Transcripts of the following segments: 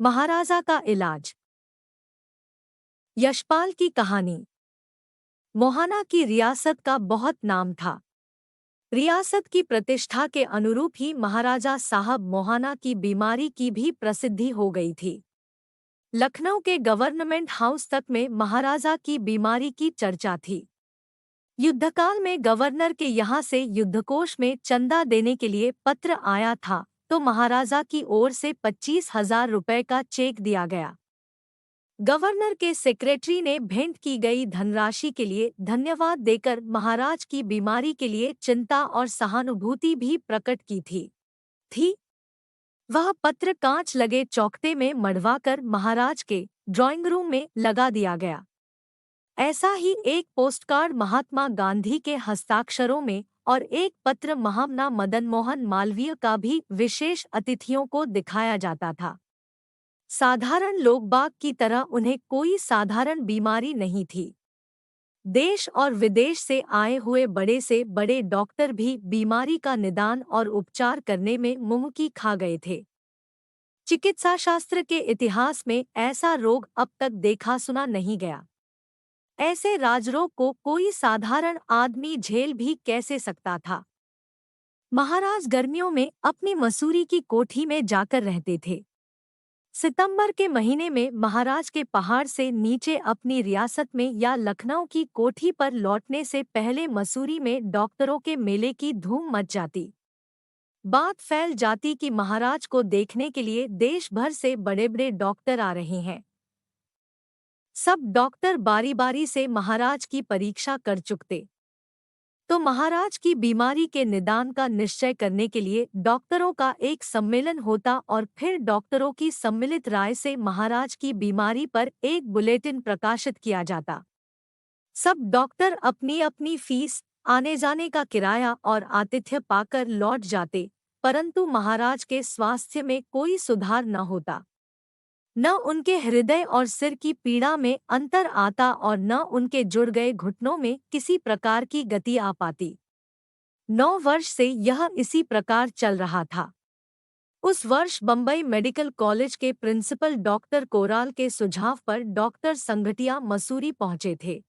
महाराजा का इलाज। यशपाल की कहानी। मोहाना की रियासत का बहुत नाम था। रियासत की प्रतिष्ठा के अनुरूप ही महाराजा साहब मोहाना की बीमारी की भी प्रसिद्धि हो गई थी। लखनऊ के गवर्नमेंट हाउस तक में महाराजा की बीमारी की चर्चा थी। युद्धकाल में गवर्नर के यहाँ से युद्धकोष में चंदा देने के लिए पत्र आया था, तो महाराजा की ओर से 25,000 रुपए का चेक दिया गया। गवर्नर के सेक्रेटरी ने भेंट की गई धनराशि के लिए धन्यवाद देकर महाराज की बीमारी के लिए चिंता और सहानुभूति भी प्रकट की थी। वह पत्र कांच लगे चौखटे में मढ़वाकर महाराज के ड्राइंग रूम में लगा दिया गया। ऐसा ही एक पोस्टकार्ड महात्मा गांधी के हस्ताक्षरों में और एक पत्र महामना मदन मोहन मालवीय का भी विशेष अतिथियों को दिखाया जाता था। साधारण लोगबाग की तरह उन्हें कोई साधारण बीमारी नहीं थी। देश और विदेश से आए हुए बड़े से बड़े डॉक्टर भी बीमारी का निदान और उपचार करने में मुंह की खा गए थे। चिकित्सा शास्त्र के इतिहास में ऐसा रोग अब तक देखा सुना नहीं गया। ऐसे राजरोग को कोई साधारण आदमी झेल भी कैसे सकता था। महाराज गर्मियों में अपनी मसूरी की कोठी में जाकर रहते थे। सितंबर के महीने में महाराज के पहाड़ से नीचे अपनी रियासत में या लखनऊ की कोठी पर लौटने से पहले मसूरी में डॉक्टरों के मेले की धूम मच जाती। बात फैल जाती कि महाराज को देखने के लिए देश भर से बड़े बड़े डॉक्टर आ रहे हैं। सब डॉक्टर बारी बारी से महाराज की परीक्षा कर चुकते, तो महाराज की बीमारी के निदान का निश्चय करने के लिए डॉक्टरों का एक सम्मेलन होता और फिर डॉक्टरों की सम्मिलित राय से महाराज की बीमारी पर एक बुलेटिन प्रकाशित किया जाता। सब डॉक्टर अपनी अपनी फीस, आने जाने का किराया और आतिथ्य पाकर लौट जाते, परंतु महाराज के स्वास्थ्य में कोई सुधार न होता। न उनके हृदय और सिर की पीड़ा में अंतर आता और न उनके जुड़ गए घुटनों में किसी प्रकार की गति आ पाती। 9 वर्ष से यह इसी प्रकार चल रहा था। उस वर्ष बम्बई मेडिकल कॉलेज के प्रिंसिपल डॉक्टर कोराल के सुझाव पर डॉक्टर संघटिया मसूरी पहुंचे थे।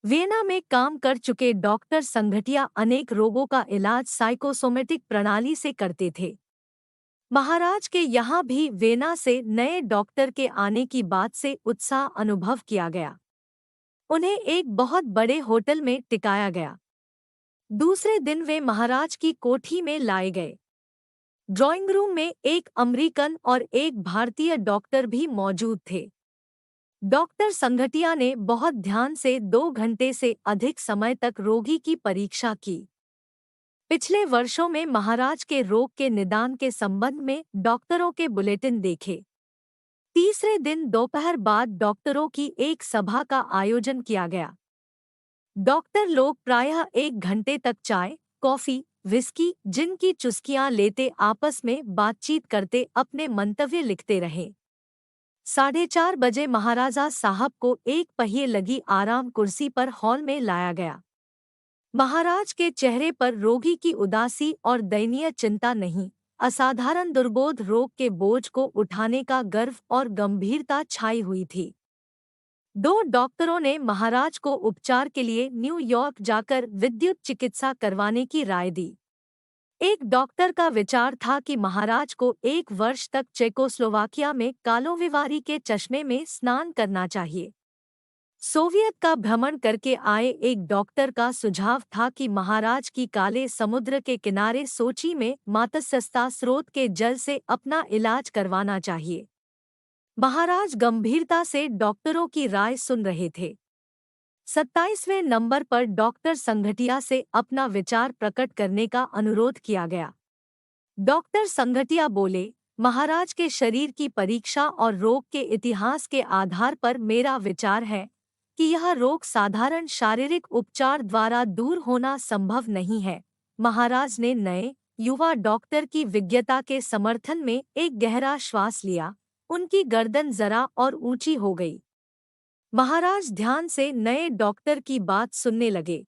वियना में काम कर चुके डॉक्टर संघटिया अनेक रोगों का इलाज साइकोसोमेटिक प्रणाली से करते थे। महाराज के यहाँ भी वेना से नए डॉक्टर के आने की बात से उत्साह अनुभव किया गया। उन्हें एक बहुत बड़े होटल में टिकाया गया। दूसरे दिन वे महाराज की कोठी में लाए गए। ड्राइंग रूम में एक अमेरिकन और एक भारतीय डॉक्टर भी मौजूद थे। डॉक्टर संघटिया ने बहुत ध्यान से 2 घंटे से अधिक समय तक रोगी की परीक्षा की। पिछले वर्षों में महाराज के रोग के निदान के संबंध में डॉक्टरों के बुलेटिन देखे। तीसरे दिन दोपहर बाद डॉक्टरों की एक सभा का आयोजन किया गया। डॉक्टर लोग प्रायः 1 घंटे तक चाय, कॉफी, विस्की, जिन की चुस्कियां लेते आपस में बातचीत करते अपने मंतव्य लिखते रहे। 4:30 बजे महाराजा साहब को एक पहिए लगी आराम कुर्सी पर हॉल में लाया गया। महाराज के चेहरे पर रोगी की उदासी और दयनीय चिंता नहीं, असाधारण दुर्बोध रोग के बोझ को उठाने का गर्व और गंभीरता छाई हुई थी। 2 डॉक्टरों ने महाराज को उपचार के लिए न्यूयॉर्क जाकर विद्युत चिकित्सा करवाने की राय दी। एक डॉक्टर का विचार था कि महाराज को 1 वर्ष तक चेकोस्लोवाकिया में कालोविवारी के चश्मे में स्नान करना चाहिए। सोवियत का भ्रमण करके आए एक डॉक्टर का सुझाव था कि महाराज की काले समुद्र के किनारे सोची में मात्स्यस्ता स्रोत के जल से अपना इलाज करवाना चाहिए। महाराज गंभीरता से डॉक्टरों की राय सुन रहे थे। 27वें नंबर पर डॉक्टर संघटिया से अपना विचार प्रकट करने का अनुरोध किया गया। डॉक्टर संघटिया बोले, महाराज के शरीर की परीक्षा और रोग के इतिहास के आधार पर मेरा विचार है कि यह रोग साधारण शारीरिक उपचार द्वारा दूर होना संभव नहीं है। महाराज ने नए युवा डॉक्टर की विज्ञता के समर्थन में एक गहरा श्वास लिया। उनकी गर्दन जरा और ऊंची हो गई। महाराज ध्यान से नए डॉक्टर की बात सुनने लगे।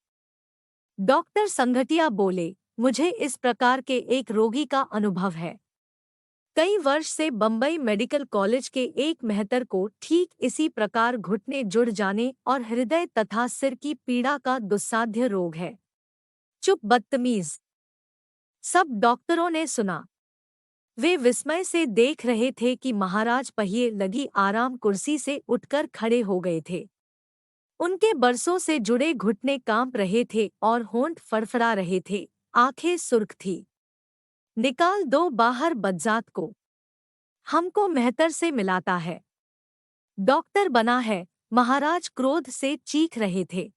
डॉक्टर संघटिया बोले, मुझे इस प्रकार के एक रोगी का अनुभव है। कई वर्ष से बम्बई मेडिकल कॉलेज के एक मेहतर को ठीक इसी प्रकार घुटने जुड़ जाने और हृदय तथा सिर की पीड़ा का दुस्साध्य रोग है। चुप बदतमीज। सब डॉक्टरों ने सुना। वे विस्मय से देख रहे थे कि महाराज पहिए लगी आराम कुर्सी से उठकर खड़े हो गए थे। उनके बरसों से जुड़े घुटने कांप रहे थे और होंठ फड़फड़ा रहे थे, आंखें सुर्ख थी। निकाल दो बाहर बदजात को। हमको मेहतर से मिलाता है। डॉक्टर बना है, महाराज क्रोध से चीख रहे थे।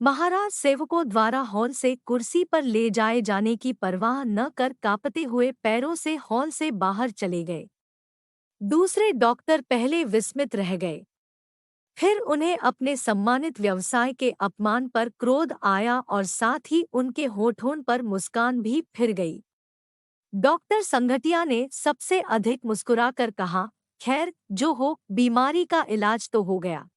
महाराज सेवकों द्वारा हॉल से कुर्सी पर ले जाए जाने की परवाह न कर कांपते हुए पैरों से हॉल से बाहर चले गए। दूसरे डॉक्टर पहले विस्मित रह गए। फिर उन्हें अपने सम्मानित व्यवसाय के अपमान पर क्रोध आया और साथ ही उनके होठों पर मुस्कान भी फिर गई। डॉक्टर संघटिया ने सबसे अधिक मुस्कुराकर कहा, खैर जो हो, बीमारी का इलाज तो हो गया।